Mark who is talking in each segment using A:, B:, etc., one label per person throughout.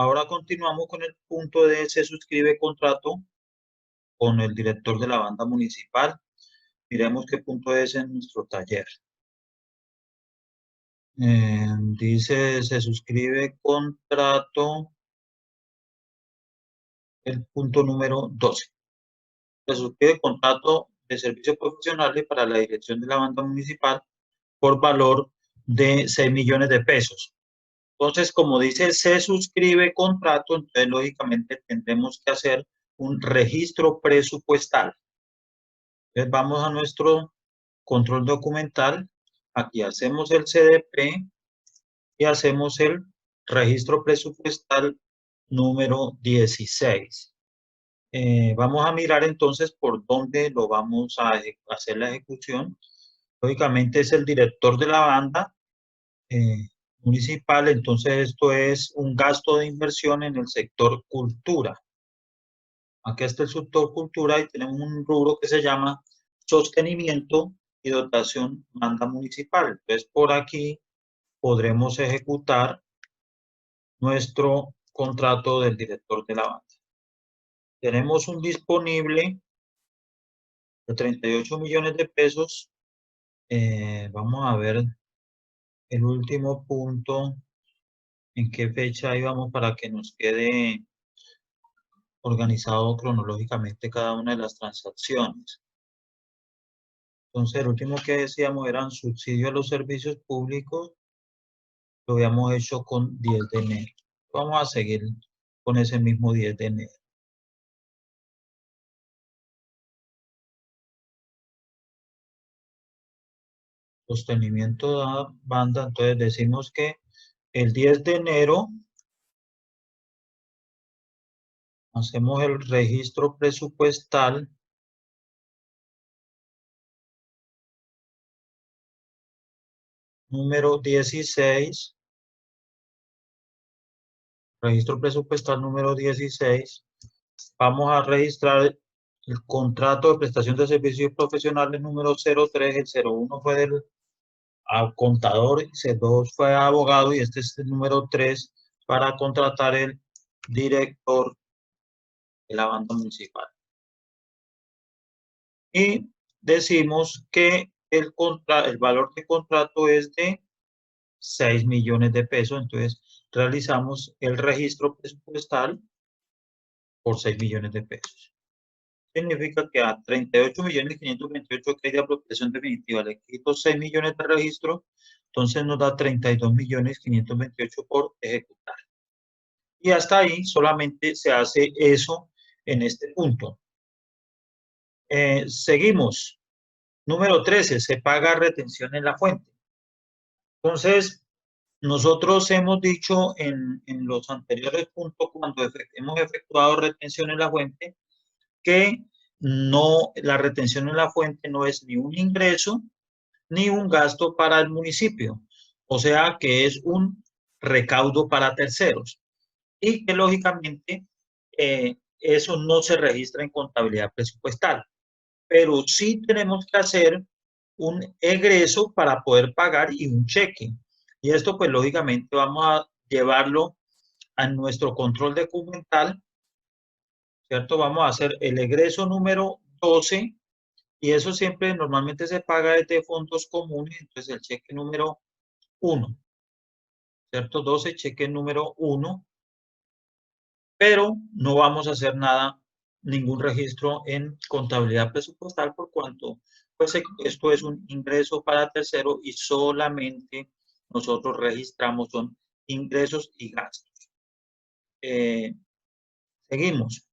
A: Ahora continuamos con el punto de se suscribe contrato con el director de la banda municipal. Miremos qué punto es en nuestro taller. Dice se suscribe contrato, el punto número 12. Se suscribe contrato de servicios profesionales para la dirección de la banda municipal por valor de 6 millones de pesos. Entonces, como dice, se suscribe contrato, entonces lógicamente tendremos que hacer un registro presupuestal. Entonces vamos a nuestro control documental, aquí hacemos el CDP y hacemos el registro presupuestal número 16. Vamos a mirar entonces por dónde lo vamos a hacer la ejecución. Lógicamente es el director de la banda municipal, entonces esto es un gasto de inversión en el sector cultura. Aquí está el sector cultura y tenemos un rubro que se llama sostenimiento y dotación banda municipal. Entonces por aquí podremos ejecutar nuestro contrato del director de la banda. Tenemos un disponible de 38 millones de pesos. Vamos a ver el último punto, en qué fecha íbamos para que nos quede organizado cronológicamente cada una de las transacciones. Entonces, el último que decíamos eran subsidio a los servicios públicos. Lo habíamos hecho con 10 de enero. Vamos a seguir con ese mismo 10 de enero. Sostenimiento de banda. Entonces, decimos que el 10 de enero hacemos el registro presupuestal número 16. Registro presupuestal número 16. Vamos a registrar el contrato de prestación de servicios profesionales número 03. El 01 fue del contador, el 02 fue abogado y este es el número 3 para contratar el director de la banda municipal. Y decimos que el valor de contrato es de 6 millones de pesos. Entonces realizamos el registro presupuestal por 6 millones de pesos. Significa que a 38.528.000 que hay de apropiación definitiva le quito 6 millones de registro, entonces nos da 32.528.000 por ejecutar. Y hasta ahí solamente se hace eso en este punto. Seguimos. Número 13, se paga retención en la fuente. Entonces, nosotros hemos dicho en los anteriores puntos, cuando hemos efectuado retención en la fuente, que no, la retención en la fuente no es ni un ingreso ni un gasto para el municipio. O sea que es un recaudo para terceros. Y que lógicamente eso no se registra en contabilidad presupuestal. Pero sí tenemos que hacer un egreso para poder pagar y un cheque. Y esto pues lógicamente vamos a llevarlo a nuestro control documental, ¿cierto? Vamos a hacer el egreso número 12 y eso siempre normalmente se paga desde fondos comunes, entonces el cheque número 1, ¿cierto? 12, cheque número 1, pero no vamos a hacer nada, ningún registro en contabilidad presupuestal por cuanto pues esto es un ingreso para tercero y solamente nosotros registramos son ingresos y gastos. Seguimos.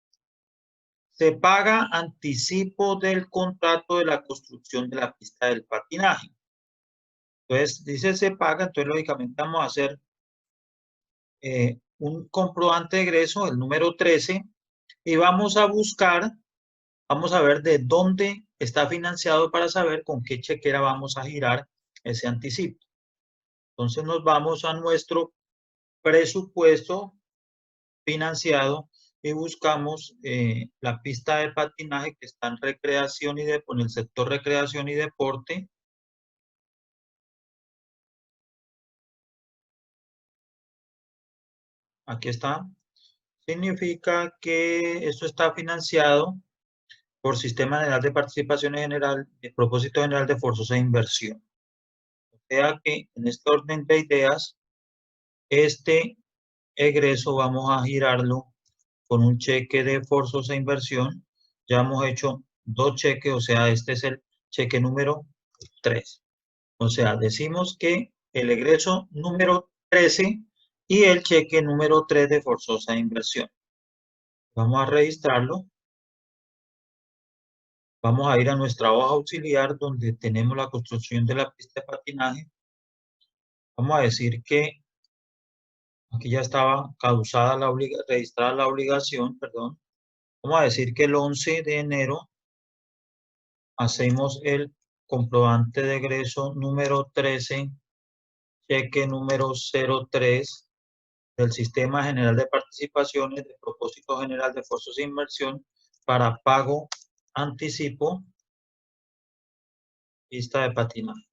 A: Se paga anticipo del contrato de la construcción de la pista del patinaje. Entonces, dice se paga, entonces lógicamente vamos a hacer un comprobante de egreso, el número 13, y vamos a buscar, vamos a ver de dónde está financiado para saber con qué chequera vamos a girar ese anticipo. Entonces nos vamos a nuestro presupuesto financiado y buscamos la pista de patinaje que está en recreación y en el sector recreación y deporte. aquí está, significa que esto está financiado por Sistema General de Participación General, de Propósito General de Forzosa Inversión. O sea que en este orden de ideas, este egreso vamos a girarlo con un cheque de forzosa inversión. Ya hemos hecho 2 cheques, o sea, este es el cheque número 3. O sea, decimos que el egreso número 13 y el cheque número 3 de forzosa inversión. Vamos a registrarlo. Vamos a ir a nuestra hoja auxiliar donde tenemos la construcción de la pista de patinaje. Vamos a decir que aquí ya estaba causada registrada la obligación, perdón. Vamos a decir que el 11 de enero hacemos el comprobante de egreso número 13, cheque número 03 del Sistema General de Participaciones de Propósito General de Forzosa Inversión para pago anticipo pista de patinaje.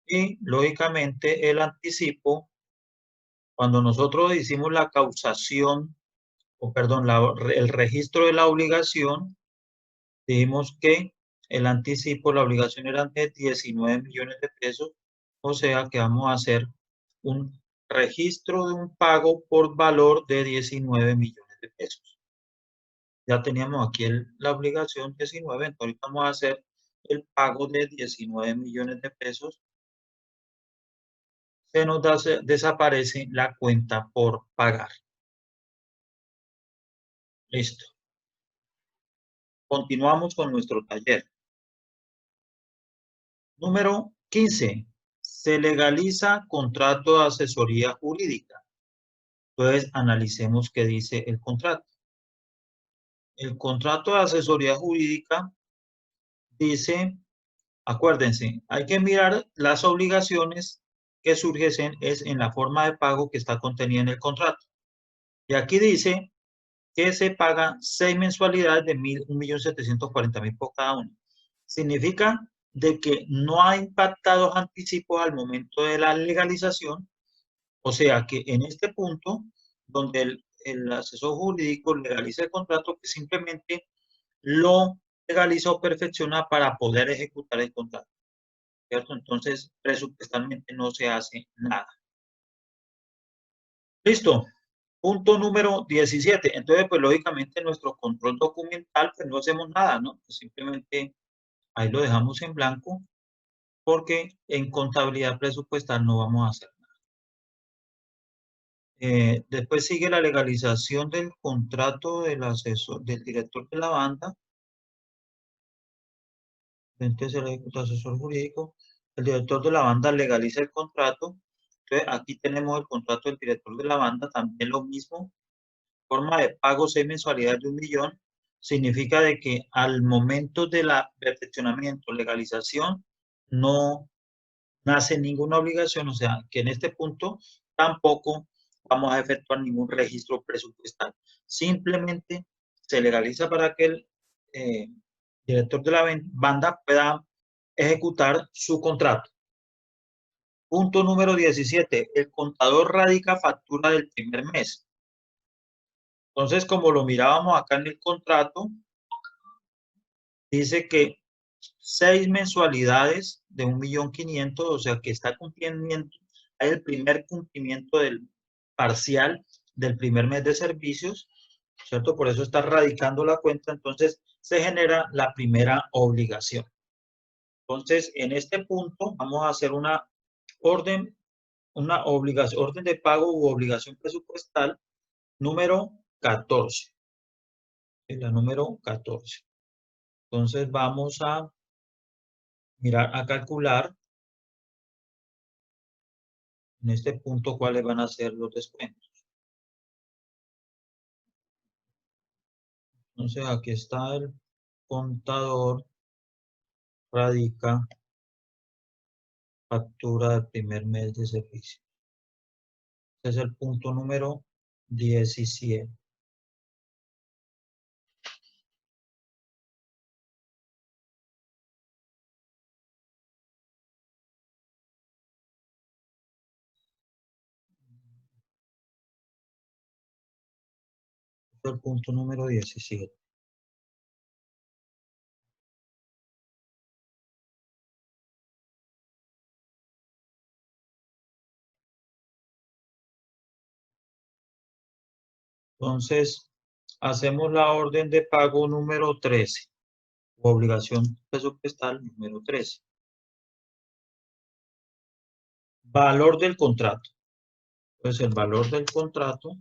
A: Y lógicamente el anticipo, cuando nosotros hicimos la causación, o perdón, el registro de la obligación, dijimos que el anticipo, la obligación era de 19 millones de pesos, o sea que vamos a hacer un registro de un pago por valor de 19 millones de pesos. Ya teníamos aquí la obligación 19, entonces ahorita vamos a hacer el pago de 19 millones de pesos. Se nos desaparece la cuenta por pagar. Listo. Continuamos con nuestro taller. Número 15. Se legaliza contrato de asesoría jurídica. Entonces, analicemos qué dice el contrato. El contrato de asesoría jurídica dice, acuérdense, hay que mirar las obligaciones que surgen es en la forma de pago que está contenida en el contrato. Y aquí dice que se pagan 6 mensualidades de 1.740.000 por cada una. Significa de que no ha impactado anticipos al momento de la legalización, o sea que en este punto, donde el asesor jurídico legaliza el contrato, que simplemente lo legaliza o perfecciona para poder ejecutar el contrato, ¿cierto? Entonces, presupuestalmente no se hace nada. Listo. Punto número 17. Entonces, pues lógicamente nuestro control documental, pues no hacemos nada, ¿no? Pues simplemente ahí lo dejamos en blanco porque en contabilidad presupuestal no vamos a hacer nada. Después sigue la legalización del contrato del asesor, del director de la banda. Entonces, el asesor jurídico, el director de la banda legaliza el contrato. Entonces, aquí tenemos el contrato del director de la banda, también lo mismo. Forma de pago 6 mensualidades de 1 millón, significa de que al momento de la perfeccionamiento, legalización, no nace ninguna obligación, o sea, que en este punto tampoco vamos a efectuar ningún registro presupuestal. Simplemente se legaliza para que el director de la banda pueda ejecutar su contrato. Punto número 17. El contador radica factura del primer mes. Entonces, como lo mirábamos acá en el contrato, dice que 6 mensualidades de 1.500.000, o sea que está cumpliendo el primer cumplimiento del parcial del primer mes de servicios, ¿cierto? Por eso está radicando la cuenta, entonces se genera la primera obligación. Entonces, en este punto vamos a hacer una orden de pago u obligación presupuestal número 14. Es la número 14. Entonces vamos a mirar a calcular en este punto cuáles van a ser los descuentos. Entonces aquí está el contador radica factura del primer mes de servicio. Este es el punto número 17. el punto número 17. Entonces, hacemos la orden de pago número 13, o obligación presupuestal número 13. Valor del contrato. Pues el valor del contrato,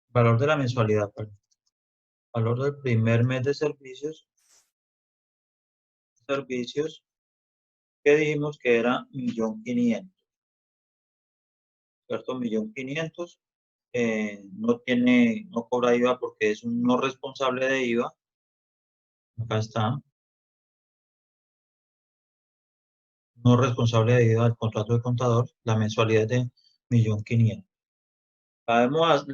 A: valor de la mensualidad, perdón. Valor del primer mes de servicios, que dijimos que era 1.500.000, ¿cierto? 1.500.000. No cobra IVA porque es un no responsable de IVA. Acá está. No responsable de IVA del contrato de contador. La mensualidad es de 1.500.000. Le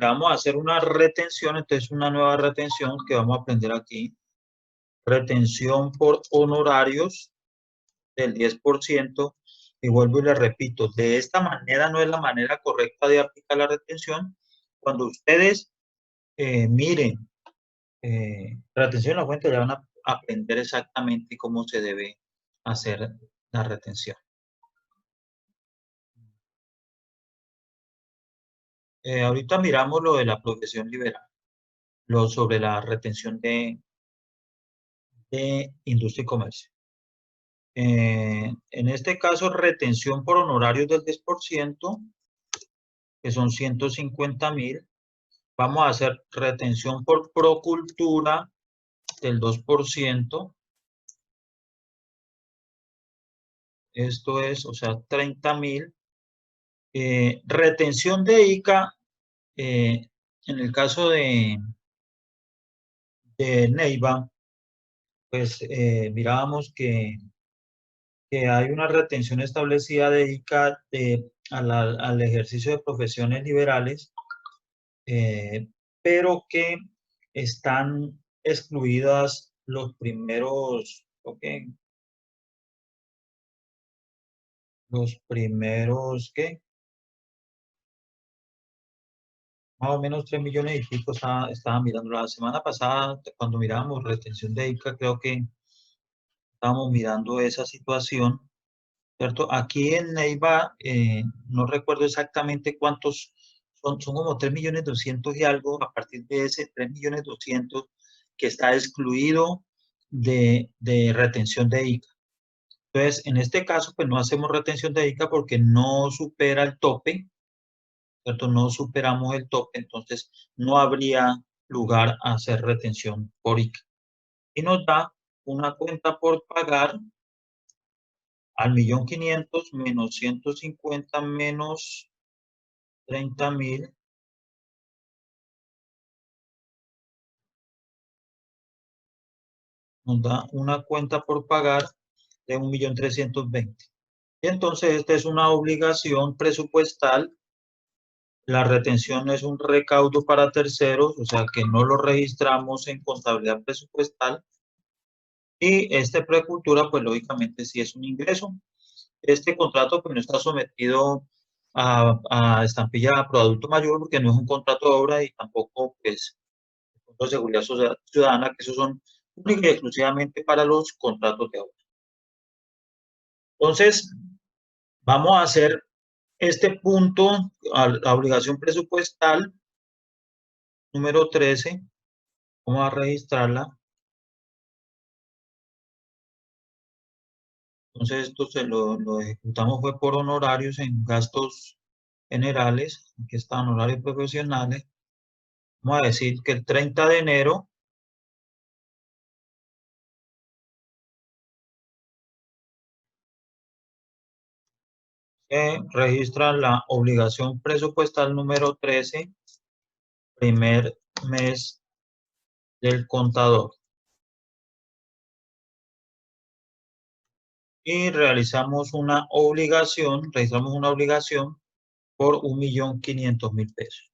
A: vamos a hacer una retención, entonces una nueva retención que vamos a aprender aquí. Retención por honorarios del 10%. Y vuelvo y le repito, de esta manera no es la manera correcta de aplicar la retención. Cuando ustedes miren retención en la fuente, ya van a aprender exactamente cómo se debe hacer la retención. Ahorita miramos lo de la profesión liberal, lo sobre la retención de industria y comercio. En este caso, retención por honorarios del 10%, que son 150.000. Vamos a hacer retención por procultura del 2%. Esto es, o sea, 30.000. Retención de ICA, en el caso de Neiva, pues mirábamos que hay una retención establecida de ICA al ejercicio de profesiones liberales, pero que están excluidas los primeros, ¿qué? Más o menos 3 millones y pico estaba mirando. La semana pasada, cuando mirábamos retención de ICA, creo que estábamos mirando esa situación, ¿cierto? Aquí en Neiva, no recuerdo exactamente cuántos, son como 3.200.000 y algo, a partir de ese 3.200.000 que está excluido de retención de ICA. Entonces, en este caso, pues no hacemos retención de ICA porque no supera el tope, ¿cierto? No superamos el tope, entonces no habría lugar a hacer retención por ICA. Y nos da una cuenta por pagar al 1.500.000 menos 150 menos 30.000, nos da una cuenta por pagar de 1.320.000. Y entonces esta es una obligación presupuestal. La retención es un recaudo para terceros, o sea que no lo registramos en contabilidad presupuestal. Y este precultura, pues lógicamente sí es un ingreso. Este contrato pues no está sometido a estampilla pro adulto mayor porque no es un contrato de obra y tampoco pues de seguridad ciudadana, que esos son únicamente y exclusivamente para los contratos de obra. Entonces, vamos a hacer este punto, la obligación presupuestal número 13, vamos a registrarla. Entonces, esto lo ejecutamos fue por honorarios en gastos generales, aquí están honorarios profesionales. Vamos a decir que el 30 de enero se registra la obligación presupuestal número 13, primer mes del contador. Y registramos una obligación por 1.500.000 pesos.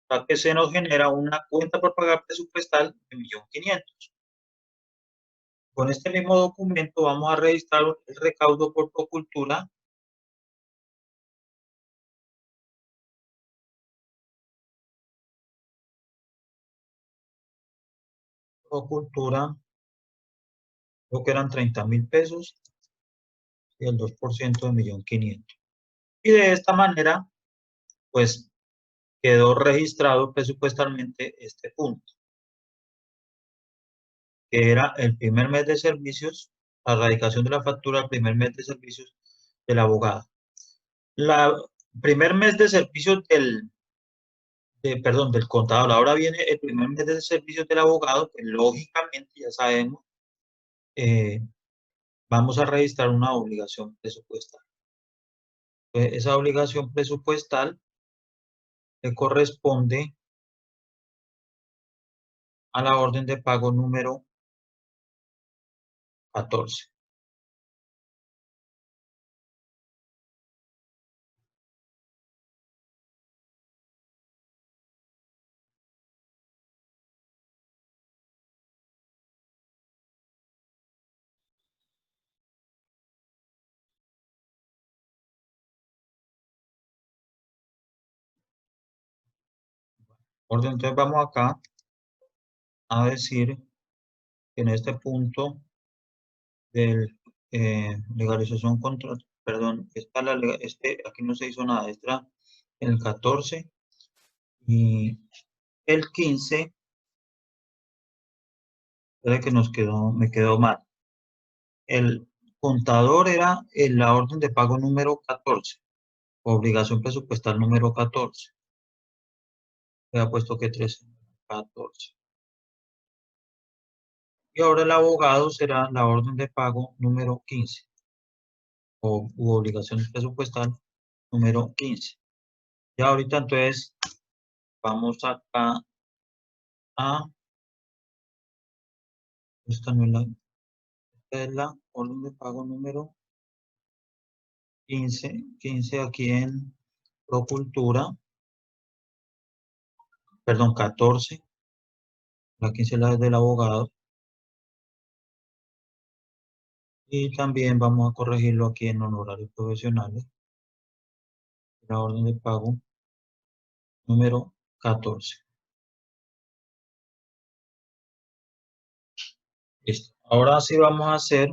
A: O sea que se nos genera una cuenta por pagar presupuestal de 1.500.000. Con este mismo documento vamos a registrar el recaudo por procultura Cultura, creo que eran 30.000 pesos y el 2% de 1.500.000. Y de esta manera, pues quedó registrado presupuestalmente este punto, que era el primer mes de servicios, la radicación de la factura al primer mes de servicios del abogado. La primer mes de servicios del contador. Ahora viene el primer mes de servicios del abogado, que lógicamente ya sabemos, vamos a registrar una obligación presupuestal. Entonces, esa obligación presupuestal le corresponde a la orden de pago número 14. Entonces vamos acá a decir que en este punto del legalización contra, perdón, aquí no se hizo nada, está el 14 y el 15, puede que me quedó mal. El contador era en la orden de pago número 14, obligación presupuestal número 14. Le ha puesto que 13, 14. Y ahora el abogado será la orden de pago número 15, u obligación presupuestal número 15. Y ahorita entonces vamos acá a, esta no es esta es la orden de pago número 15 aquí en Procultura, perdón, 14, la 15 es la del abogado. Y también vamos a corregirlo aquí en honorarios profesionales, la orden de pago número 14. Listo. Ahora sí vamos a hacer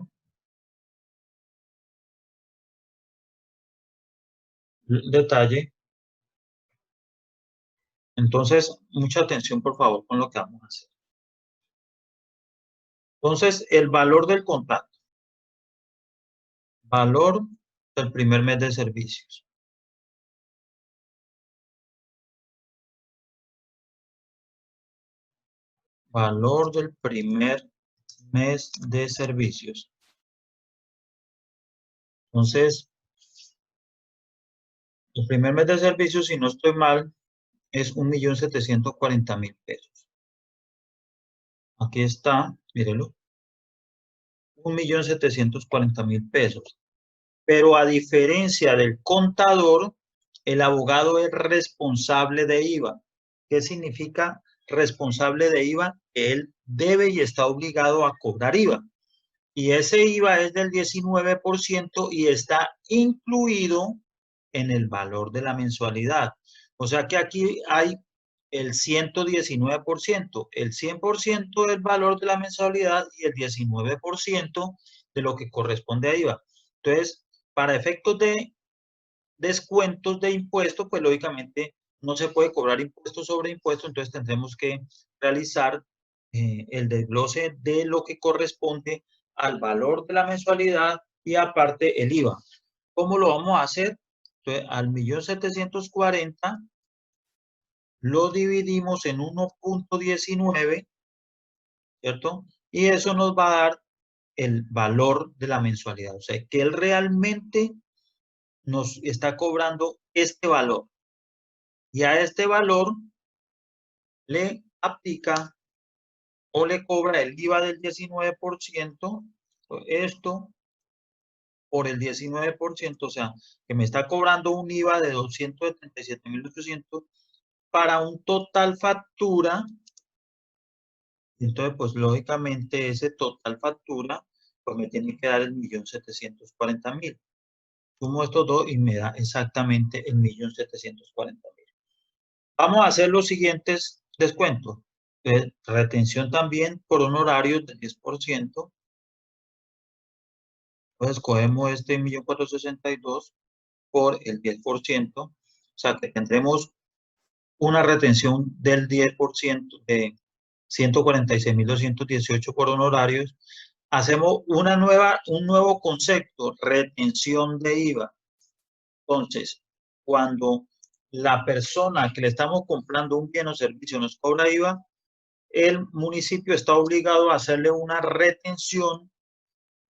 A: el detalle. Entonces, mucha atención por favor con lo que vamos a hacer. Entonces, el valor del contrato. Valor del primer mes de servicios. Valor del primer mes de servicios. Entonces, el primer mes de servicios, si no estoy mal, es 1.740.000 pesos. Aquí está, mírelo. 1.740.000 pesos. Pero a diferencia del contador, el abogado es responsable de IVA. ¿Qué significa responsable de IVA? Él debe y está obligado a cobrar IVA. Y ese IVA es del 19% y está incluido en el valor de la mensualidad. O sea que aquí hay el 119%, el 100% del valor de la mensualidad y el 19% de lo que corresponde a IVA. Entonces, para efectos de descuentos de impuestos, pues lógicamente no se puede cobrar impuestos sobre impuestos, entonces tendremos que realizar el desglose de lo que corresponde al valor de la mensualidad y aparte el IVA. ¿Cómo lo vamos a hacer? Entonces, al 1.740.000 lo dividimos en 1.19, ¿cierto? Y eso nos va a dar el valor de la mensualidad. O sea, que él realmente nos está cobrando este valor. Y a este valor le aplica o le cobra el IVA del 19%, esto por el 19%, o sea, que me está cobrando un IVA de 277.800 para un total factura. Entonces, pues lógicamente ese total factura, pues me tiene que dar el 1.740.000. Sumo estos dos y me da exactamente el 1.740.000. Vamos a hacer los siguientes descuentos. Retención también por honorarios del 10%. Pues escogemos este 1.462.000 por el 10%. O sea que tendremos una retención del 10% de 146.218 por honorarios. Hacemos un nuevo concepto, retención de IVA. Entonces, cuando la persona que le estamos comprando un bien o servicio nos cobra IVA, el municipio está obligado a hacerle una retención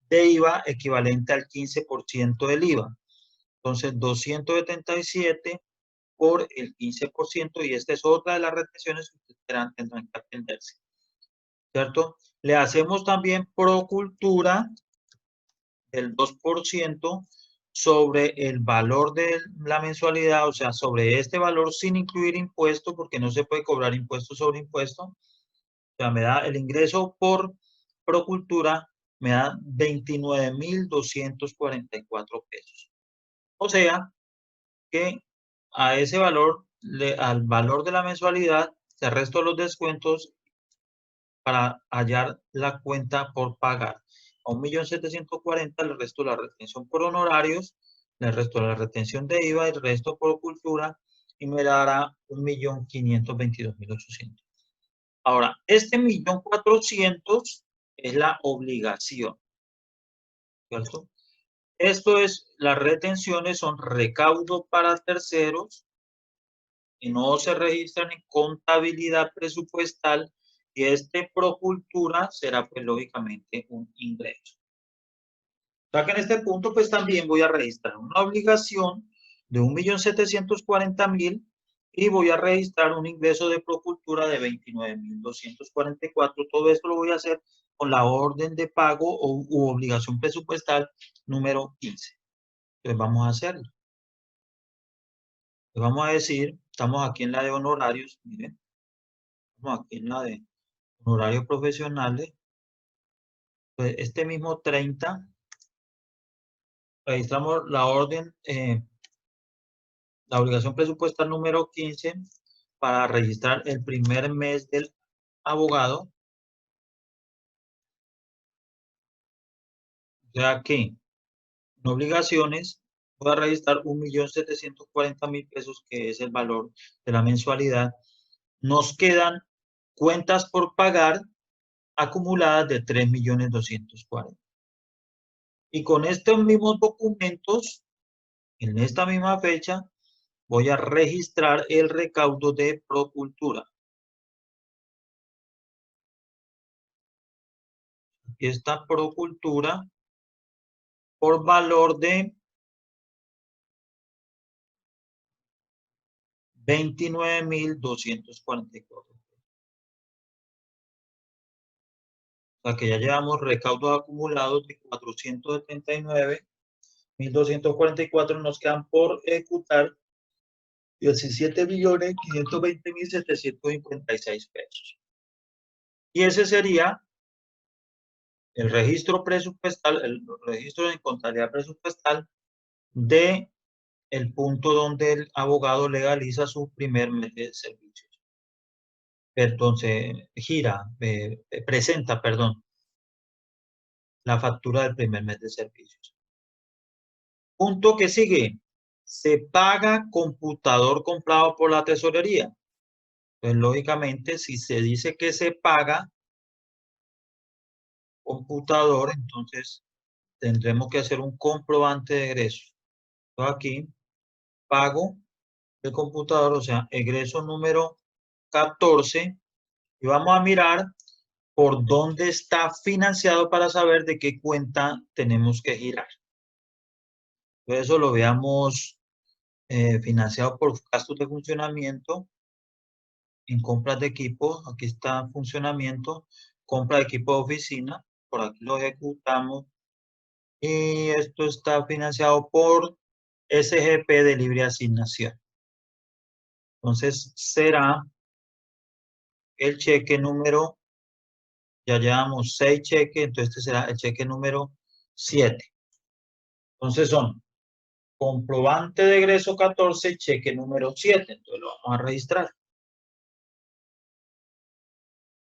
A: de IVA equivalente al 15% del IVA. Entonces, 277 por el 15%, y esta es otra de las retenciones que ustedes tendrán que atenderse, ¿cierto? Le hacemos también procultura del 2% sobre el valor de la mensualidad, o sea, sobre este valor sin incluir impuesto, porque no se puede cobrar impuesto sobre impuesto. O sea, me da el ingreso por procultura, me da 29.244 pesos. O sea, que a ese valor, al valor de la mensualidad, se restan los descuentos para hallar la cuenta por pagar. A 1.740.000 le resto la retención por honorarios, le resto la retención de IVA y el resto por cultura, y me dará 1.522.800. Ahora, este 1.400.000 es la obligación, ¿cierto? Esto es, las retenciones son recaudo para terceros que no se registran en contabilidad presupuestal, y este procultura será pues lógicamente un ingreso. O sea que en este punto pues también voy a registrar una obligación de 1.740.000 y voy a registrar un ingreso de procultura de 29.244. Todo esto lo voy a hacer con la orden de pago u obligación presupuestal número 15. Entonces vamos a hacerlo. Le vamos a decir, estamos aquí en la de honorarios, miren, estamos aquí en la de honorarios profesionales. Pues este mismo 30, registramos la orden, la obligación presupuestal número 15 para registrar el primer mes del abogado. O sea que en obligaciones voy a registrar 1.740.000 pesos, que es el valor de la mensualidad. Nos quedan cuentas por pagar acumuladas de 3.240.000. Y con estos mismos documentos, en esta misma fecha, voy a registrar el recaudo de procultura. Aquí está procultura por valor de 29.244. O sea que ya llevamos recaudos acumulados de 479.244. Nos quedan por ejecutar 17.520.756 pesos. Y ese sería el registro presupuestal, el registro de contabilidad presupuestal de el punto donde el abogado legaliza su primer mes de servicios. Entonces, presenta, perdón, la factura del primer mes de servicios. Punto que sigue, se paga computador comprado por la tesorería. Pues lógicamente, si se dice que se paga computador, entonces tendremos que hacer un comprobante de egreso. Entonces aquí, pago de computador, o sea, egreso número 14, y vamos a mirar por dónde está financiado para saber de qué cuenta tenemos que girar. Entonces eso lo veamos financiado por gastos de funcionamiento en compras de equipo. Aquí está funcionamiento, compra de equipo de oficina, por aquí lo ejecutamos, y esto está financiado por SGP de libre asignación. Entonces será el cheque número, ya llevamos 6 cheques, entonces este será el cheque número 7. Entonces son comprobante de egreso 14, cheque número 7. Entonces lo vamos a registrar.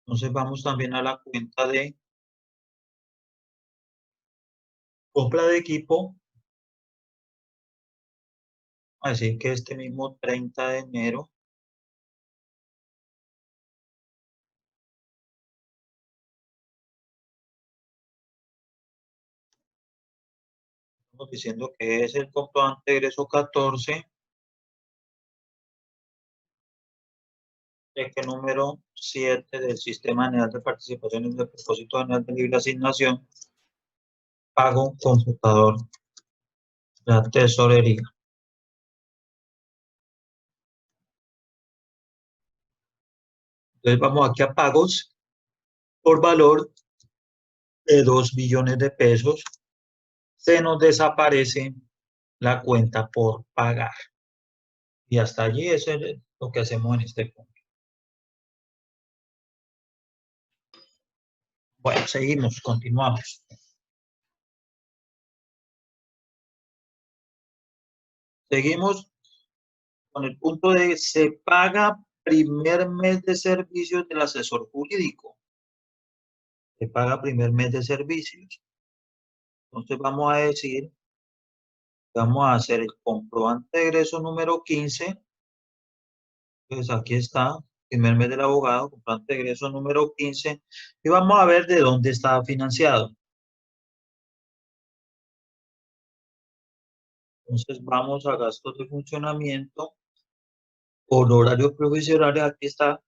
A: Entonces vamos también a la cuenta de compra de equipo. Así que este mismo 30 de enero estamos diciendo que es el comprobante de egreso 14, cheque número 7 del Sistema General de Participaciones del Propósito General de Libre Asignación, pago computador, la tesorería. Entonces vamos aquí a pagos por valor de 2 billones de pesos. Se nos desaparece la cuenta por pagar. Y hasta allí eso es lo que hacemos en este punto. Bueno, seguimos, continuamos. Seguimos con el punto de se paga primer mes de servicios del asesor jurídico. Se paga primer mes de servicios. Entonces vamos a decir, vamos a hacer el comprobante de egreso número 15. Pues aquí está, primer mes del abogado, comprobante de egreso número 15. Y vamos a ver de dónde está financiado. Entonces vamos a gastos de funcionamiento, honorarios profesionales, aquí está.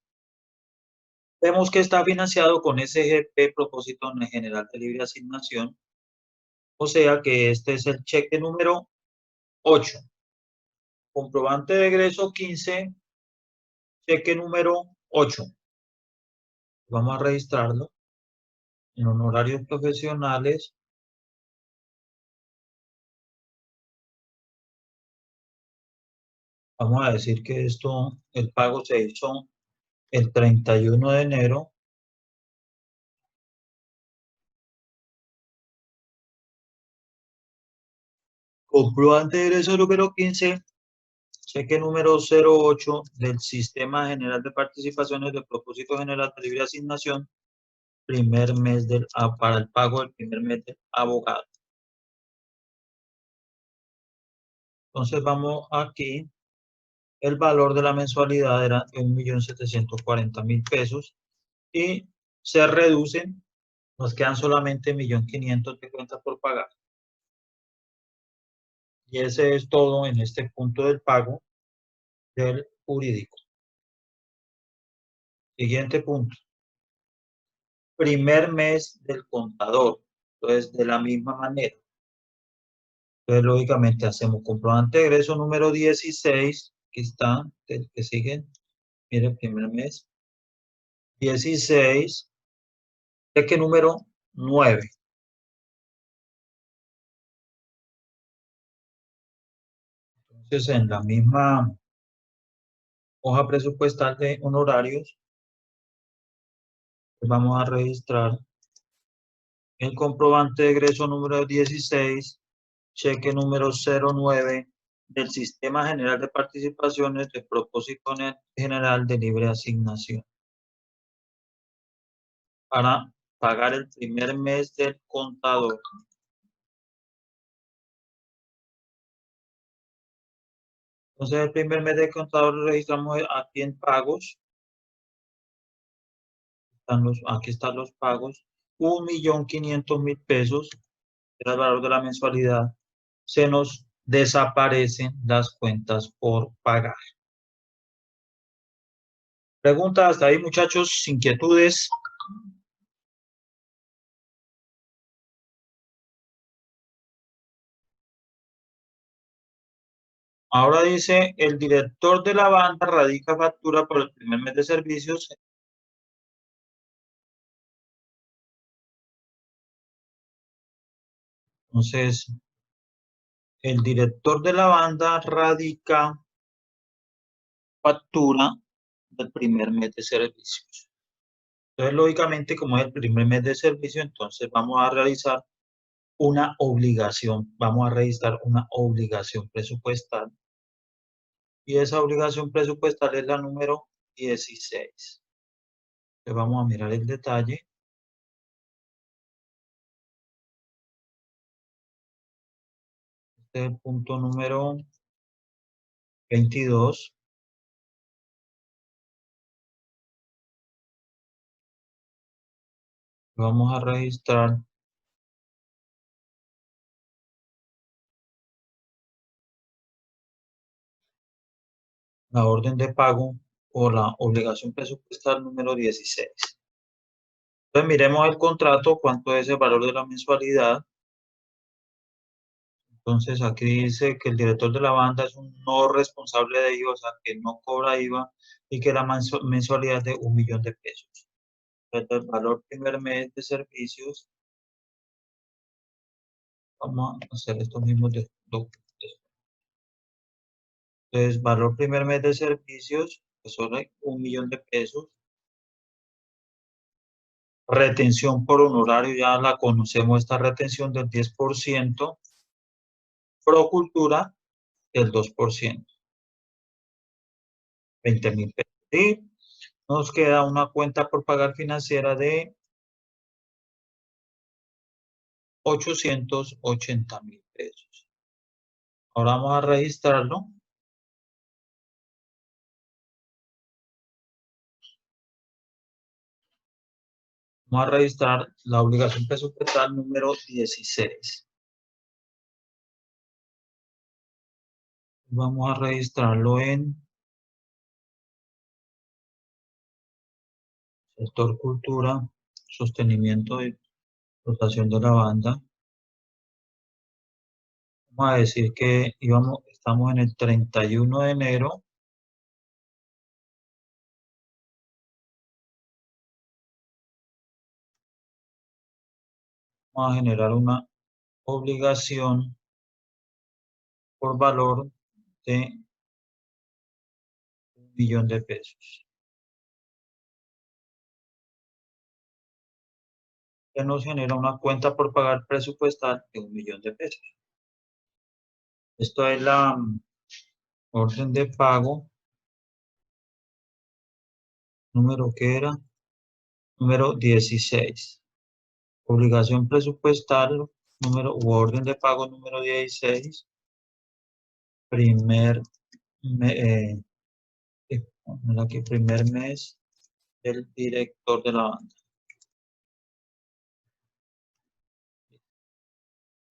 A: Vemos que está financiado con SGP, Propósito General de Libre Asignación. O sea que este es el cheque número 8. Comprobante de egreso 15, cheque número 8. Vamos a registrarlo en honorarios profesionales. Vamos a decir que esto, el pago se hizo el 31 de enero. Comprobante de egreso número 15, cheque número 08 del Sistema General de Participaciones del Propósito General de Libre Asignación, primer mes para el pago del primer mes del abogado. Entonces vamos aquí, el valor de la mensualidad era de 1.740.000 pesos y se reducen, nos quedan solamente 1.500.000 de cuentas por pagar. Y ese es todo en este punto del pago del jurídico. Siguiente punto. Primer mes del contador. Entonces, de la misma manera. Entonces, lógicamente, hacemos comprobante de egreso número 16. Aquí está, el que sigue. Mire, primer mes. 16. Cheque número 9. Entonces, en la misma hoja presupuestal de honorarios, pues vamos a registrar el comprobante de egreso número 16, cheque número 09 del Sistema General de Participaciones de Propósito General de Libre Asignación para pagar el primer mes del contador. Entonces, el primer mes del contador lo registramos aquí en pagos. Aquí están los pagos. 1.500.000 pesos era el valor de la mensualidad. Se nos desaparecen las cuentas por pagar. Preguntas hasta ahí, muchachos, inquietudes. Ahora dice, el director de la banda radica factura por el primer mes de servicios. Entonces, el director de la banda radica factura del primer mes de servicios. Entonces, lógicamente, como es el primer mes de servicio, entonces vamos a realizar una obligación, vamos a registrar una obligación presupuestal. Y esa obligación presupuestal es la número 16. Entonces vamos a mirar el detalle. Este es el punto número 22. Vamos a registrar la orden de pago o la obligación presupuestal número 16. Entonces miremos el contrato, cuánto es el valor de la mensualidad. Entonces aquí dice que el director de la banda es un no responsable de IVA, o sea que no cobra IVA y que la mensualidad es de 1.000.000 de pesos. Entonces, el valor primer mes de servicios, vamos a hacer estos mismos entonces, valor primer mes de servicios, que son 1.000.000 de pesos. Retención por honorario, ya la conocemos, esta retención del 10%. Procultura, del 2%. 20.000 pesos. Y nos queda una cuenta por pagar financiera de 880.000 pesos. Ahora vamos a registrarlo. Vamos a registrar la obligación presupuestal número 16. Vamos a registrarlo en sector cultura, sostenimiento y rotación de la banda. Vamos a decir que estamos en el 31 de enero. Vamos a generar una obligación por valor de 1.000.000 de pesos. Que nos genera una cuenta por pagar presupuestal de 1.000.000 de pesos. Esto es la orden de pago número que era número 16. Obligación presupuestal número u orden de pago número 16. Primer mes del director de la banda.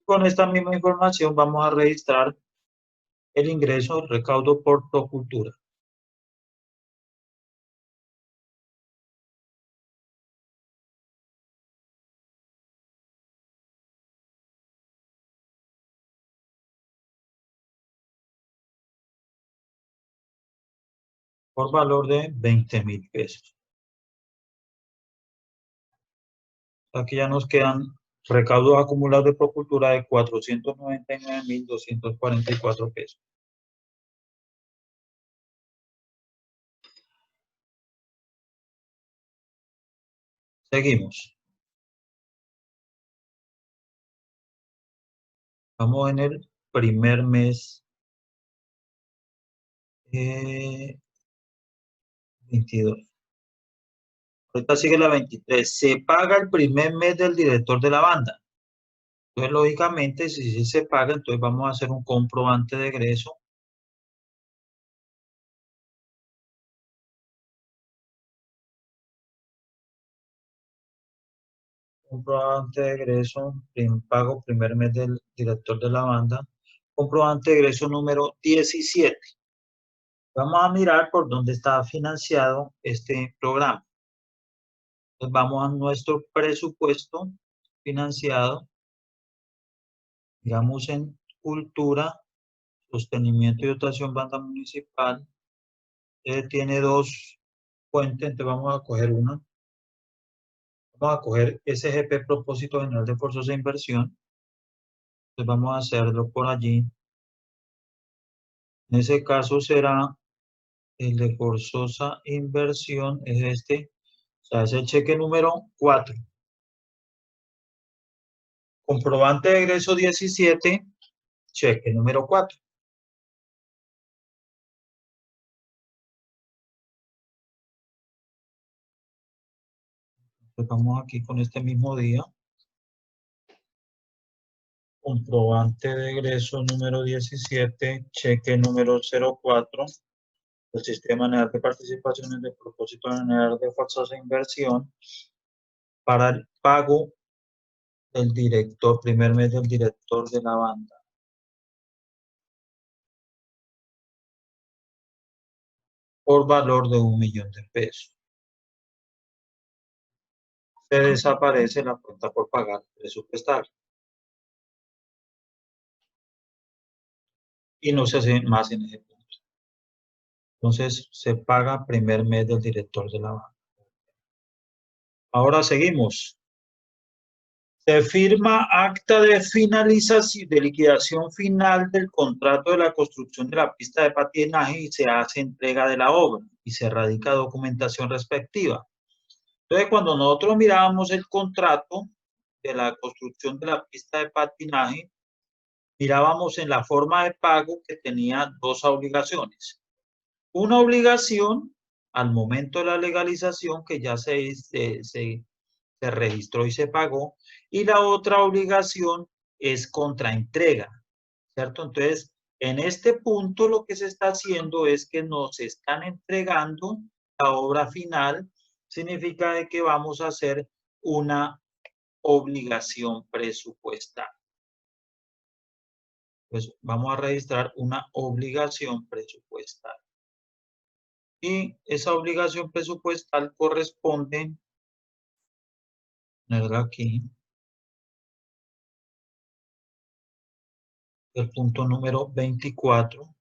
A: Con esta misma información vamos a registrar el ingreso recaudo por Procultura. Por valor de 20.000 pesos. Aquí ya nos quedan recaudos acumulados de Procultura de 499.244 pesos. Seguimos. Vamos en el primer mes 22. Ahorita sigue la 23. Se paga el primer mes del director de la banda. Entonces, lógicamente, si se paga, entonces vamos a hacer un comprobante de egreso. Comprobante de egreso, pago primer mes del director de la banda. Comprobante de egreso número 17. Vamos a mirar por dónde está financiado este programa. Entonces vamos a nuestro presupuesto financiado. Digamos en cultura, sostenimiento y dotación banda municipal. Tiene dos fuentes, entonces vamos a coger una. Vamos a coger SGP, Propósito General de Forzosa Inversión. Entonces vamos a hacerlo por allí. En ese caso será el de forzosa inversión, es este. O sea, es el cheque número 4. Comprobante de egreso 17, cheque número 4. Pues vamos aquí con este mismo día. Comprobante de egreso número 17, cheque número 04, el sistema general de participaciones de propósito general de fuerzas de inversión para el pago del director, primer mes del director de la banda. Por valor de 1.000.000 de pesos. Se desaparece la cuenta por pagar presupuestal. Y no se hace más en ese punto. Entonces, se paga primer mes del director de la banda. Ahora seguimos. Se firma acta de finalización, de liquidación final del contrato de la construcción de la pista de patinaje y se hace entrega de la obra y se radica documentación respectiva. Entonces, cuando nosotros mirábamos el contrato de la construcción de la pista de patinaje, mirábamos en la forma de pago que tenía dos obligaciones. Una obligación al momento de la legalización, que ya se registró y se pagó, y la otra obligación es contraentrega, ¿cierto? Entonces, en este punto lo que se está haciendo es que nos están entregando la obra final, significa de que vamos a hacer una obligación presupuestal. Pues vamos a registrar una obligación presupuestal. Y esa obligación presupuestal corresponde, ponerla aquí, el punto número 24.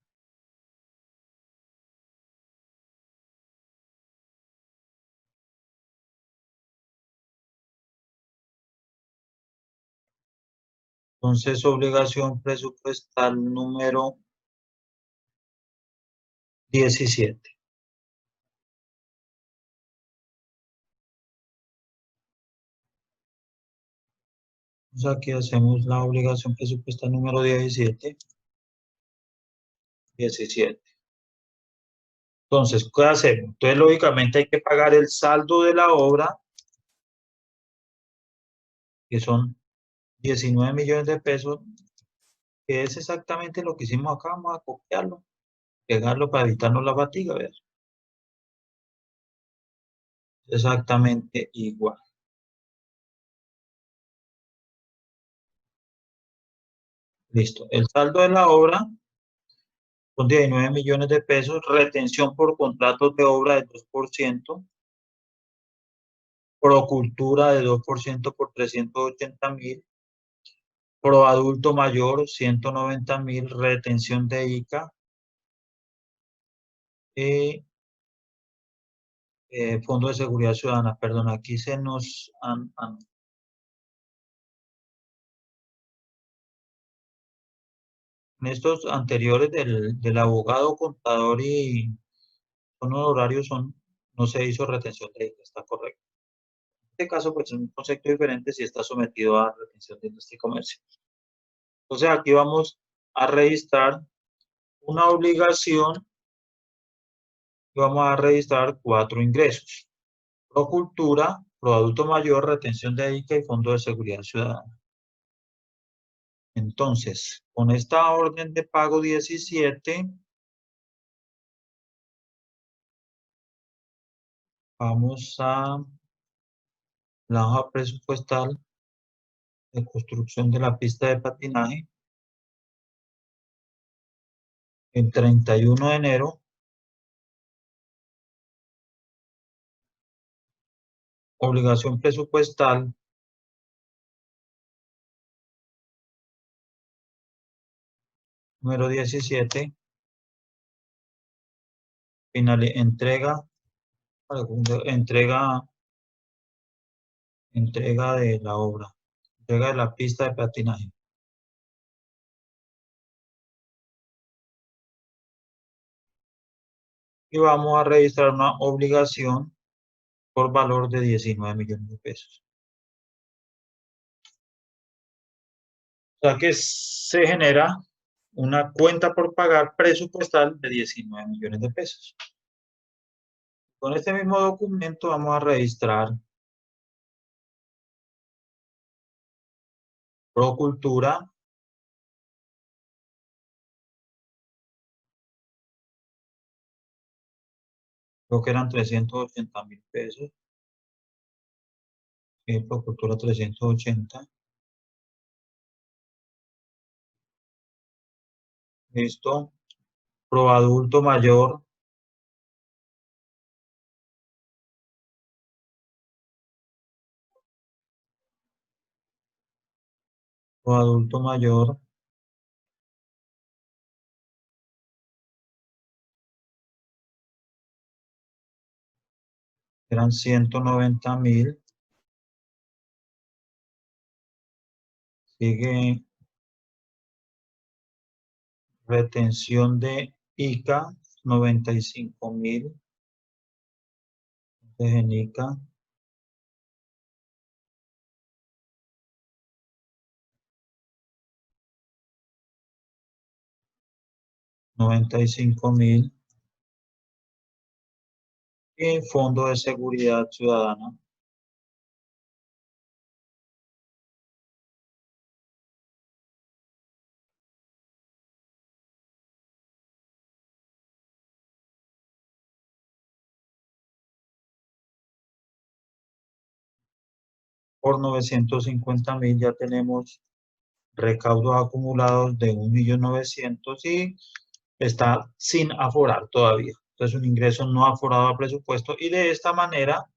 A: Entonces, obligación presupuestal número 17. Entonces, aquí hacemos la obligación presupuestal número 17. Entonces, ¿qué hacemos? Entonces, lógicamente hay que pagar el saldo de la obra, que son 19 millones de pesos, que es exactamente lo que hicimos acá. Vamos a copiarlo, pegarlo para evitarnos la fatiga, ¿ves? Exactamente igual. Listo. El saldo de la obra son 19 millones de pesos, retención por contratos de obra de 2%, Procultura de 2% por 380.000, Pro adulto mayor 190.000, retención de ICA, y Fondo de Seguridad Ciudadana. Perdón, aquí se nos en estos anteriores del abogado, contador y son honorarios, no se hizo retención de ICA, está correcto. En este caso, pues es un concepto diferente si está sometido a retención de industria y comercio. Entonces aquí vamos a registrar una obligación y vamos a registrar 4 ingresos. Procultura, Pro adulto mayor, retención de ICA y Fondo de Seguridad Ciudadana. Entonces, con esta orden de pago 17, vamos a la hoja presupuestal de construcción de la pista de patinaje. El 31 de enero, obligación presupuestal número 17, entrega de la obra, entrega de la pista de patinaje. Y vamos a registrar una obligación por valor de 19 millones de pesos. O sea que se genera una cuenta por pagar presupuestal de 19 millones de pesos. Con este mismo documento vamos a registrar Procultura. Creo que eran 380.000 pesos. Procultura 380. Listo. Proadulto mayor. Proadulto mayor. Eran 190.000. Sigue retención de ICA, 95.000. De ICA. $95.000. Y Fondo de Seguridad Ciudadana. Por 950.000 ya tenemos recaudos acumulados de 1.900.000 y está sin aforar todavía. Entonces un ingreso no aforado a presupuesto y de esta manera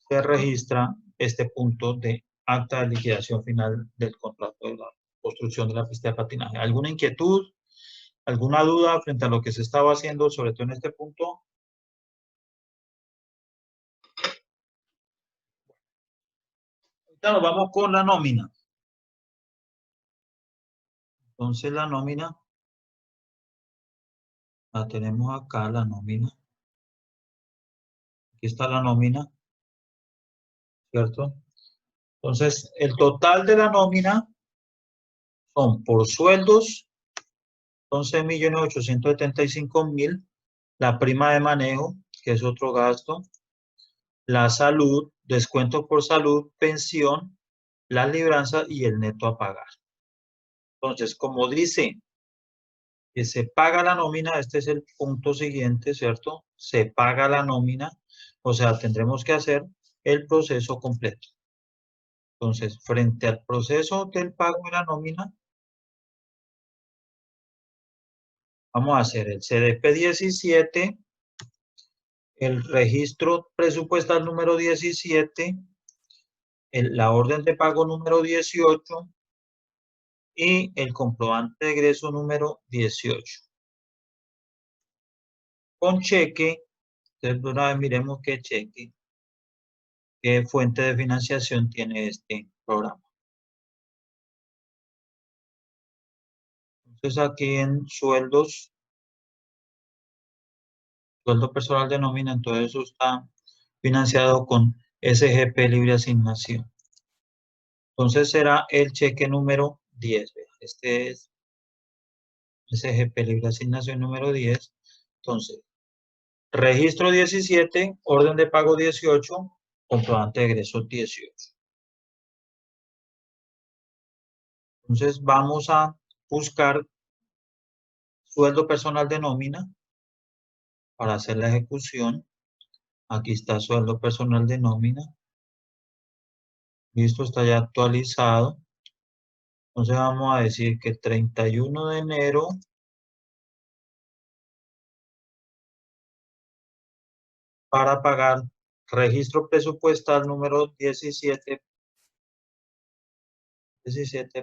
A: se registra este punto de acta de liquidación final del contrato de la construcción de la pista de patinaje. ¿Alguna inquietud? ¿Alguna duda frente a lo que se estaba haciendo, sobre todo en este punto? Ahorita nos vamos con la nómina. Entonces la nómina, la tenemos acá, la nómina. Aquí está la nómina, ¿cierto? Entonces, el total de la nómina son por sueldos, 11.875.000, la prima de manejo, que es otro gasto, la salud, descuento por salud, pensión, la libranza y el neto a pagar. Entonces, como dice que se paga la nómina, este es el punto siguiente, ¿cierto? Se paga la nómina, o sea, tendremos que hacer el proceso completo. Entonces, frente al proceso del pago de la nómina, vamos a hacer el CDP 17, el registro presupuestal número 17, la orden de pago número 18 y el comprobante de egreso número 18. Con cheque, entonces una vez miremos qué cheque, qué fuente de financiación tiene este programa. Entonces aquí en sueldos, sueldo personal de nómina, entonces eso está financiado con SGP libre asignación. Entonces será el cheque número 10. Este es SGP libre asignación número 10. Entonces, registro 17, orden de pago 18, comprobante de egreso 18. Entonces vamos a buscar sueldo personal de nómina para hacer la ejecución. Aquí está sueldo personal de nómina. Listo, está ya actualizado. Entonces vamos a decir que 31 de enero para pagar registro presupuestal número 17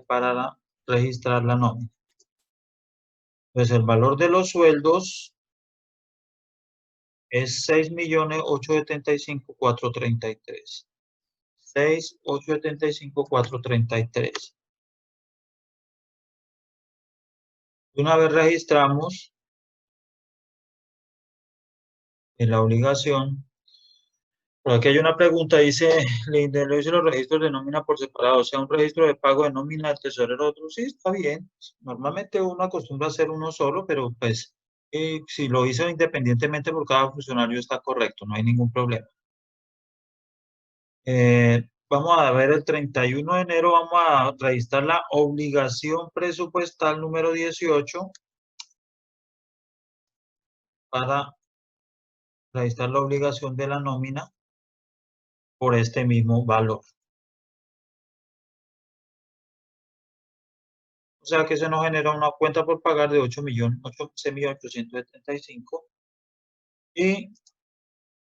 A: para registrar la nómina. Pues el valor de los sueldos es 6.875.433. 6.875.433. Una vez registramos en la obligación, por aquí hay una pregunta, dice, le hice los registros de nómina por separado, o sea, un registro de pago de nómina del tesorero, otro, sí, está bien. Normalmente uno acostumbra a hacer uno solo, pero pues si lo hizo independientemente por cada funcionario está correcto, no hay ningún problema. Vamos a ver el 31 de enero, vamos a registrar la obligación presupuestal número 18 para registrar la obligación de la nómina por este mismo valor. O sea que se nos genera una cuenta por pagar de 8.875.000 y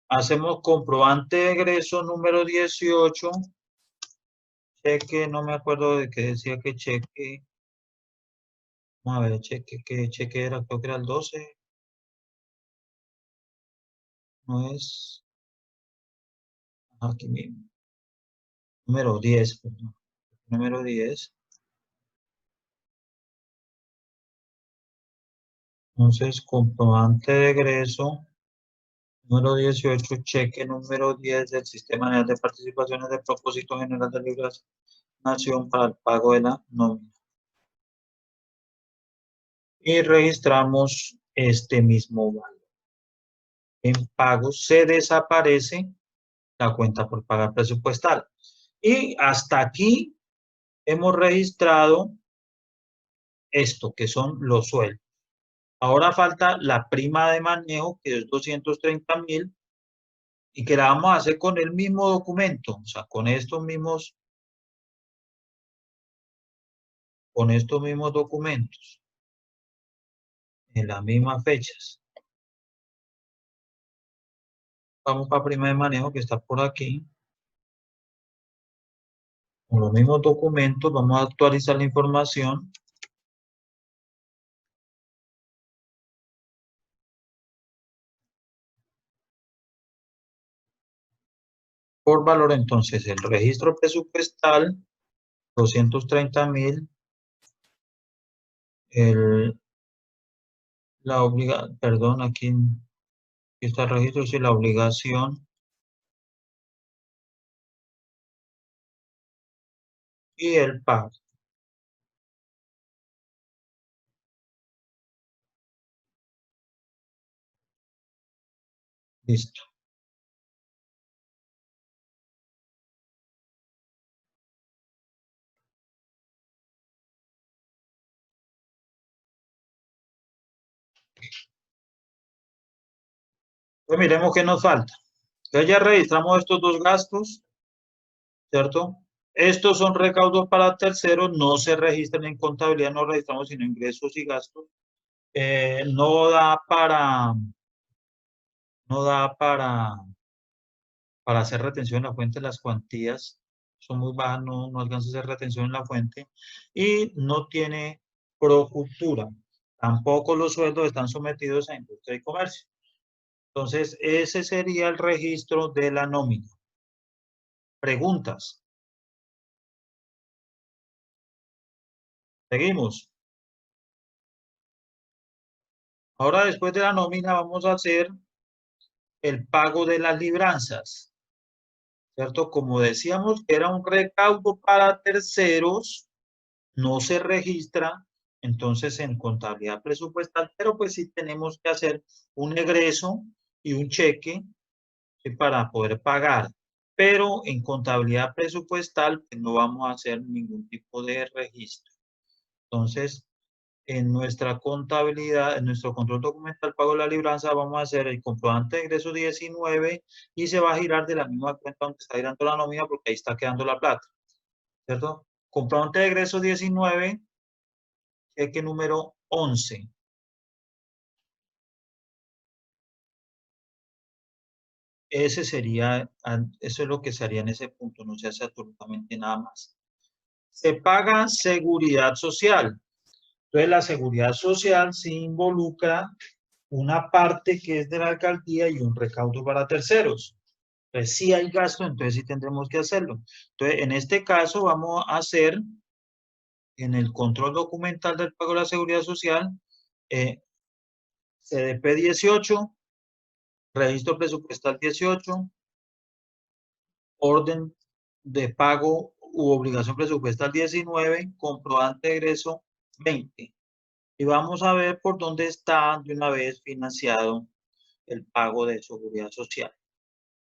A: hacemos comprobante de egreso número 18, cheque, no me acuerdo de qué decía que cheque, vamos a ver, cheque, ¿qué cheque era? Creo que era el 12, no es, aquí mismo, número 10, perdón. Número 10. Entonces, comprobante de egreso, número 18, cheque número 10 del Sistema General de Participaciones de Propósito General de Liberación para el pago de la nómina. Y registramos este mismo valor. En pagos se desaparece la cuenta por pagar presupuestal. Y hasta aquí hemos registrado esto, que son los sueldos. Ahora falta la prima de manejo, que es 230.000, y que la vamos a hacer con el mismo documento, o sea, con estos mismos documentos, en las mismas fechas. Vamos para prima de manejo, que está por aquí. Con los mismos documentos, vamos a actualizar la información. Por valor, entonces, el registro presupuestal, 230.000, perdón, aquí está el registro, sí, la obligación y el pago. Listo. Pues miremos qué nos falta. Entonces ya registramos estos dos gastos, ¿cierto? Estos son recaudos para terceros, no se registran en contabilidad, no registramos sino ingresos y gastos. No da para hacer retención en la fuente, las cuantías son muy bajas, no alcanza a hacer retención en la fuente y no tiene procultura. Tampoco los sueldos están sometidos a industria y comercio. Entonces, ese sería el registro de la nómina. Preguntas. Seguimos. Ahora, después de la nómina, vamos a hacer el pago de las libranzas, ¿cierto? Como decíamos, era un recaudo para terceros, no se registra, entonces en contabilidad presupuestal, pero pues sí tenemos que hacer un egreso y un cheque, ¿sí?, para poder pagar. Pero en contabilidad presupuestal pues, no vamos a hacer ningún tipo de registro. Entonces, en nuestra contabilidad, en nuestro control documental pago de la libranza, vamos a hacer el comprobante de ingreso 19 y se va a girar de la misma cuenta donde está girando la nómina porque ahí está quedando la plata, ¿cierto? Comprobante de ingreso 19, cheque número 11. Ese sería, eso es lo que se haría en ese punto, no se hace absolutamente nada más. Se paga seguridad social. Entonces, la seguridad social se involucra una parte que es de la alcaldía y un recaudo para terceros. Entonces, si hay gasto, entonces sí tendremos que hacerlo. Entonces, en este caso vamos a hacer, en el control documental del pago de la seguridad social, CDP 18, registro presupuestal 18, orden de pago u obligación presupuestal 19, comprobante de egreso 20. Y vamos a ver por dónde está de una vez financiado el pago de seguridad social.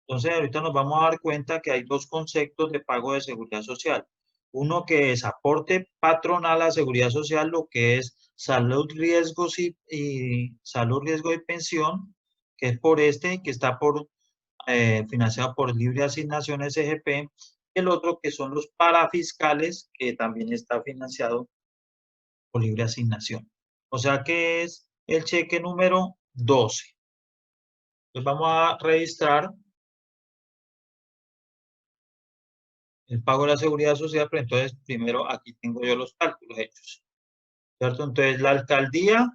A: Entonces, ahorita nos vamos a dar cuenta que hay dos conceptos de pago de seguridad social. Uno que es aporte patronal a seguridad social, lo que es salud, riesgos y salud, riesgo y pensión, que es por que está financiado por Libre Asignación SGP. El otro que son los parafiscales, que también está financiado por Libre Asignación. O sea que es el cheque número 12. Entonces vamos a registrar el pago de la seguridad social, pero entonces primero aquí tengo yo los cálculos hechos, ¿cierto? Entonces la alcaldía,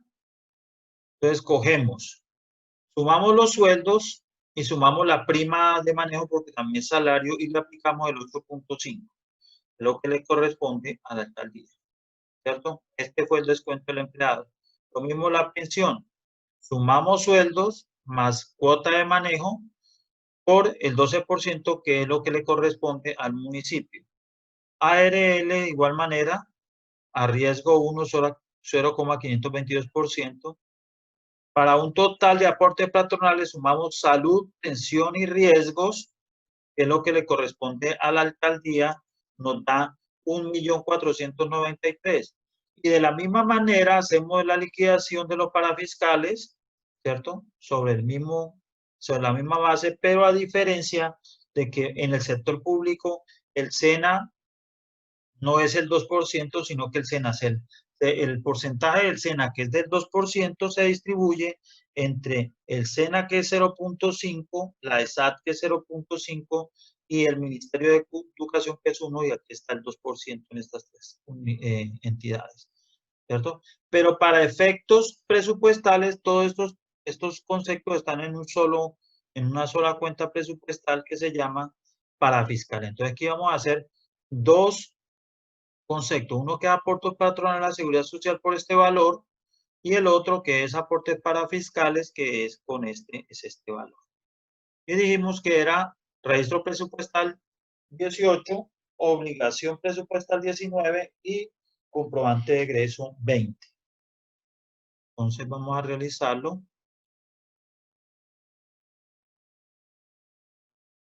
A: entonces cogemos, sumamos los sueldos y sumamos la prima de manejo porque también es salario y le aplicamos el 8.5, lo que le corresponde a la alcaldía, ¿cierto? Este fue el descuento del empleado. Lo mismo la pensión, sumamos sueldos más cuota de manejo por el 12% que es lo que le corresponde al municipio. ARL de igual manera, a riesgo 1 0,522%. Para un total de aporte patronal le sumamos salud, pensión y riesgos, que es lo que le corresponde a la alcaldía, nos da 1.493.000. Y de la misma manera hacemos la liquidación de los parafiscales, ¿cierto? Sobre la misma base, pero a diferencia de que en el sector público el SENA no es el 2%, sino que el SENA, el porcentaje del SENA, que es del 2%, se distribuye entre el SENA, que es 0.5, la ESAT, que es 0.5, y el Ministerio de Educación, que es 1, y aquí está el 2% en estas tres entidades, ¿cierto? Pero para efectos presupuestales, todos estos conceptos están en una sola cuenta presupuestal que se llama parafiscal. Entonces aquí vamos a hacer dos concepto. Uno que es aporte patronal a la seguridad social por este valor y el otro que es aportes para fiscales, que es es este valor. Y dijimos que era registro presupuestal 18, obligación presupuestal 19 y comprobante de egreso 20. Entonces vamos a realizarlo.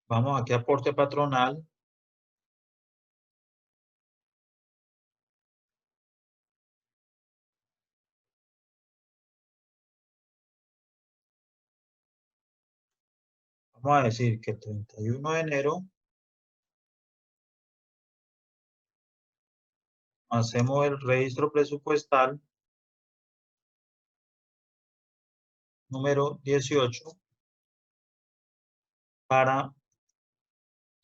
A: Vamos aquí a aporte patronal. Vamos a decir que el 31 de enero hacemos el registro presupuestal número 18 para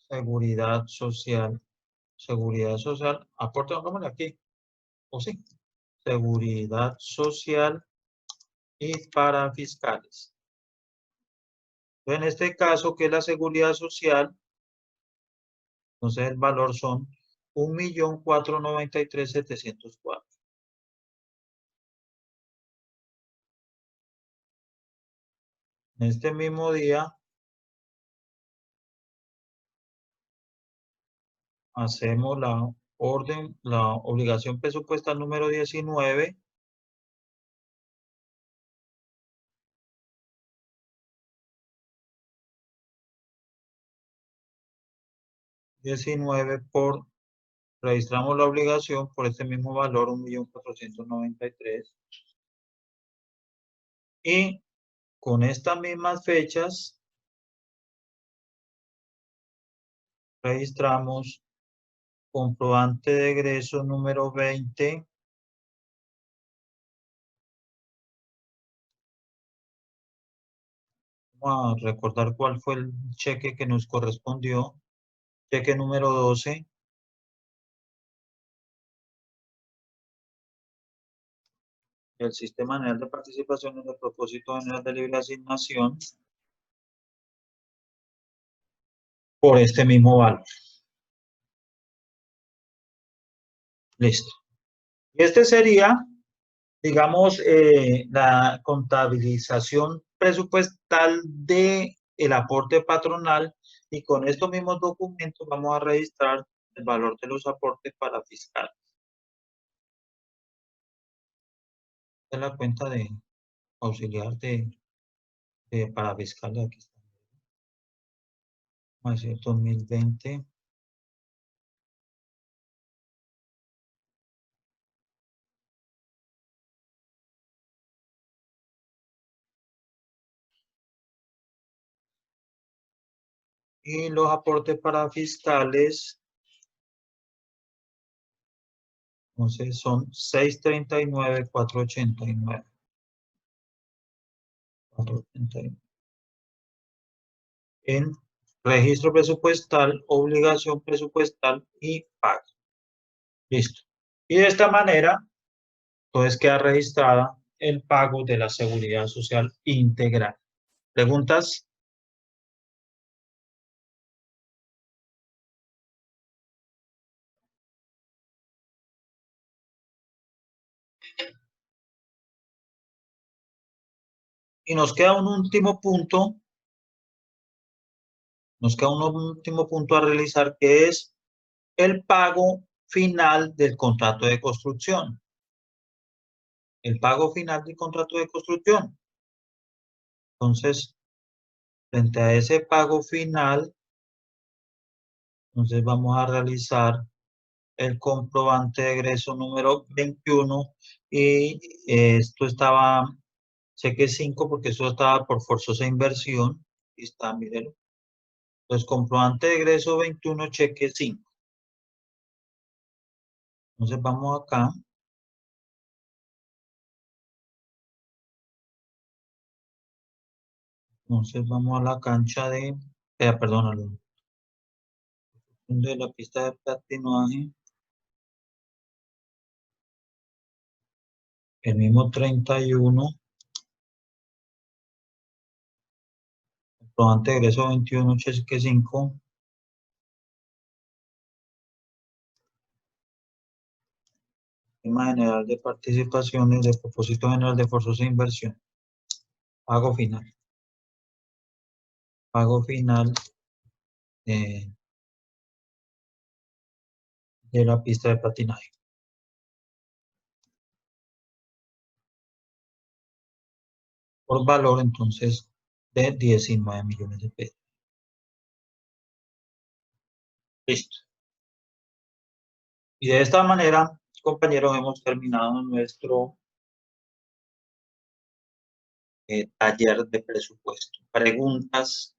A: seguridad social. Seguridad social, aporte, pongámosle aquí, o sí, seguridad social y para fiscales. En este caso, que es la seguridad social, entonces el valor son 1.493.704. En este mismo día, hacemos la obligación presupuestal número 19, registramos la obligación por este mismo valor, 1.493.000. Y con estas mismas fechas, registramos comprobante de egreso número 20. Vamos a recordar cuál fue el cheque que nos correspondió. Cheque número 12. El Sistema General de Participación en el Propósito General de Libre Asignación por este mismo valor. Listo. Y este sería, digamos, la contabilización presupuestal de el aporte patronal, y con estos mismos documentos vamos a registrar el valor de los aportes para fiscal. Esta es la cuenta de auxiliar para fiscal. Aquí está. vamos a decir 2020. Y los aportes para fiscales, entonces son 639, 489. 489. En registro presupuestal, obligación presupuestal y pago. Listo. Y de esta manera, entonces queda registrada el pago de la seguridad social integral. ¿Preguntas? Y nos queda un último punto, a realizar, que es el pago final del contrato de construcción. El pago final del contrato de construcción. Entonces, frente a ese pago final, entonces vamos a realizar el comprobante de egreso número 21 y esto estaba, cheque 5 porque eso estaba por forzosa inversión. Aquí está, mírenlo. Entonces, comprobante de egreso 21, cheque 5. Entonces, vamos acá. Entonces, vamos a la cancha perdón, de la pista de patinaje. El mismo 31. Comprobante de egreso 21, cheque 5. Tema general de participaciones, de propósito general de forzosa inversión. Pago final. Pago final de, de la pista de patinaje. Por valor, entonces, de 19 millones de pesos. Listo. Y de esta manera, compañeros, hemos terminado nuestro taller de presupuesto. Preguntas.